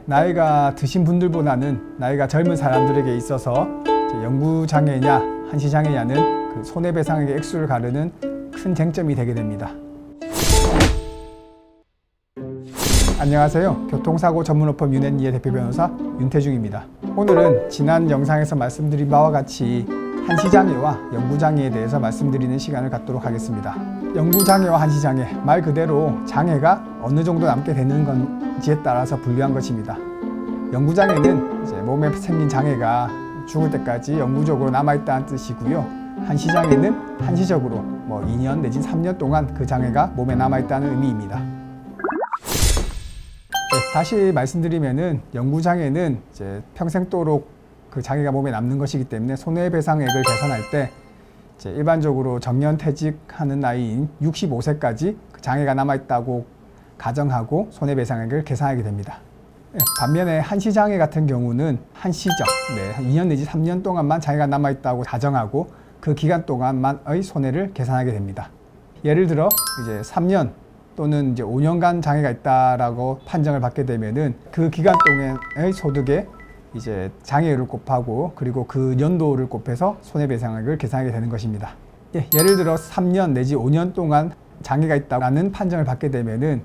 나이가 드신 분들보다는 나이가 젊은 사람들에게 있어서 영구장애냐 한시장애냐는 그 손해배상액의 액수를 가르는 큰 쟁점이 되게 됩니다. 안녕하세요. 교통사고 전문업법 윤앤리의 대표 변호사 윤태중입니다. 오늘은 지난 영상에서 말씀드린 바와 같이 한시장애와 영구장애에 대해서 말씀드리는 시간을 갖도록 하겠습니다. 영구장애와 한시장애, 말 그대로 장애가 어느 정도 남게 되는 건지에 따라서 분류한 것입니다. 영구장애는 이제 몸에 생긴 장애가 죽을 때까지 영구적으로 남아있다는 뜻이고요. 한시장애는 한시적으로 2년 내지 3년 동안 그 장애가 몸에 남아있다는 의미입니다. 다시 말씀드리면은 영구장애는 이제 평생도록 그 장애가 몸에 남는 것이기 때문에 손해배상액을 계산할 때 이제 일반적으로 정년퇴직하는 나이인 65세까지 그 장애가 남아있다고 가정하고 손해배상액을 계산하게 됩니다. 반면에 한시장애 같은 경우는 한시적, 2년 내지 3년 동안만 장애가 남아있다고 가정하고 그 기간 동안만의 손해를 계산하게 됩니다. 예를 들어 이제 3년 또는 이제 5년간 장애가 있다라고 판정을 받게 되면은 그 기간 동안의 소득에 이제 장애율을 곱하고 그리고 그 연도를 곱해서 손해배상액을 계산하게 되는 것입니다. 예를 들어 3년 내지 5년 동안 장애가 있다는 판정을 받게 되면은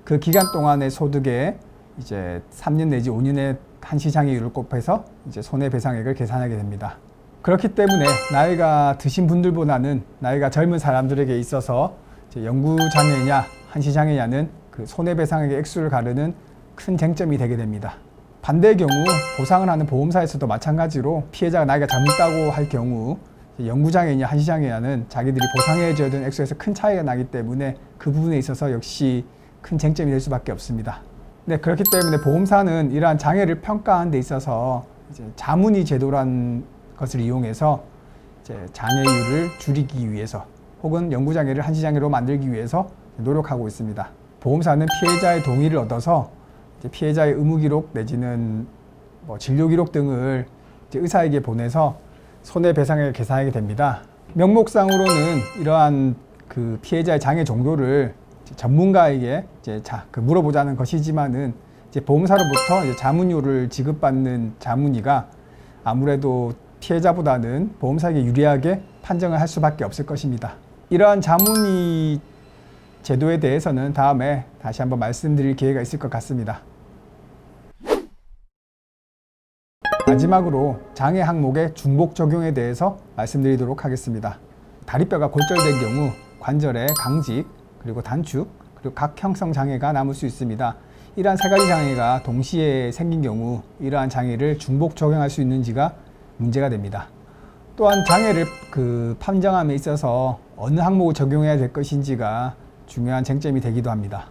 그 기간 동안의 소득에 이제 3년 내지 5년의 한시장애율을 곱해서 이제 손해배상액을 계산하게 됩니다. 그렇기 때문에 나이가 드신 분들보다는 나이가 젊은 사람들에게 있어서 영구장애냐 한시장애냐는 그 손해배상액의 액수를 가르는 큰 쟁점이 되게 됩니다. 반대의 경우 보상을 하는 보험사에서도 마찬가지로 피해자가 나이가 젊다고 할 경우 영구장애냐 한시장애냐는 자기들이 보상해줘야 되는 액수에서 큰 차이가 나기 때문에 그 부분에 있어서 역시 큰 쟁점이 될 수밖에 없습니다. 그렇기 때문에 보험사는 이러한 장애를 평가하는 데 있어서 이제 자문의 제도라는 것을 이용해서 이제 장애율을 줄이기 위해서 혹은 영구장애를 한시장애로 만들기 위해서 노력하고 있습니다. 보험사는 피해자의 동의를 얻어서 이제 피해자의 의무기록 내지는 진료기록 등을 이제 의사에게 보내서 손해배상액을 계산하게 됩니다. 명목상으로는 이러한 그 피해자의 장애 정도를 전문가에게 이제 물어보자는 것이지만은 이제 보험사로부터 이제 자문료를 지급받는 자문의가 아무래도 피해자보다는 보험사에게 유리하게 판정을 할 수밖에 없을 것입니다. 이러한 자문의 제도에 대해서는 다음에 다시 한번 말씀드릴 기회가 있을 것 같습니다. 마지막으로 장애 항목의 중복 적용에 대해서 말씀드리도록 하겠습니다. 다리뼈가 골절된 경우 관절의 강직, 그리고 단축, 그리고 각형성 장애가 남을 수 있습니다. 이러한 세 가지 장애가 동시에 생긴 경우 이러한 장애를 중복 적용할 수 있는지가 문제가 됩니다. 또한 장애를 판정함에 있어서 어느 항목을 적용해야 될 것인지가 중요한 쟁점이 되기도 합니다.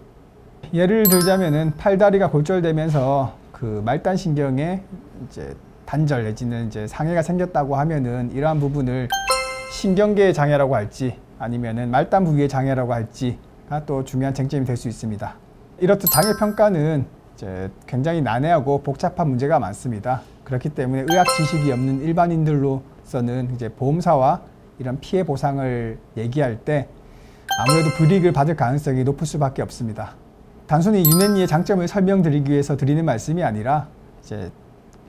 예를 들자면은 팔다리가 골절되면서 그 말단신경에 이제 단절 내지는 이제 상해가 생겼다고 하면은 이러한 부분을 신경계의 장애라고 할지 아니면은 말단 부위의 장애라고 할지가 또 중요한 쟁점이 될 수 있습니다. 이렇듯 장애 평가는 이제 굉장히 난해하고 복잡한 문제가 많습니다. 그렇기 때문에 의학 지식이 없는 일반인들로서는 이제 보험사와 이런 피해 보상을 얘기할 때 아무래도 불이익을 받을 가능성이 높을 수밖에 없습니다. 단순히 윤앤리의 장점을 설명드리기 위해서 드리는 말씀이 아니라 이제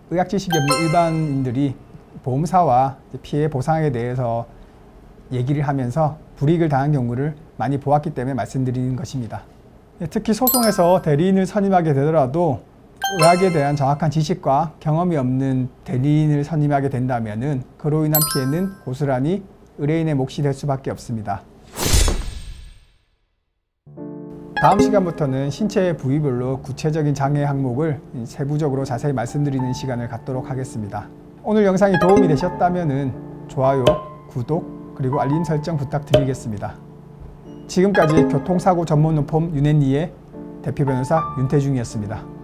의학 지식이 없는 일반인들이 보험사와 피해 보상에 대해서 얘기를 하면서 불이익을 당한 경우를 많이 보았기 때문에 말씀드리는 것입니다. 특히 소송에서 대리인을 선임하게 되더라도 의학에 대한 정확한 지식과 경험이 없는 대리인을 선임하게 된다면 그로 인한 피해는 고스란히 의뢰인의 몫이 될 수밖에 없습니다. 다음 시간부터는 신체 부위별로 구체적인 장애 항목을 세부적으로 자세히 말씀드리는 시간을 갖도록 하겠습니다. 오늘 영상이 도움이 되셨다면 좋아요, 구독, 그리고 알림 설정 부탁드리겠습니다. 지금까지 교통사고 전문업법 윤앤리의 대표 변호사 윤태중이었습니다.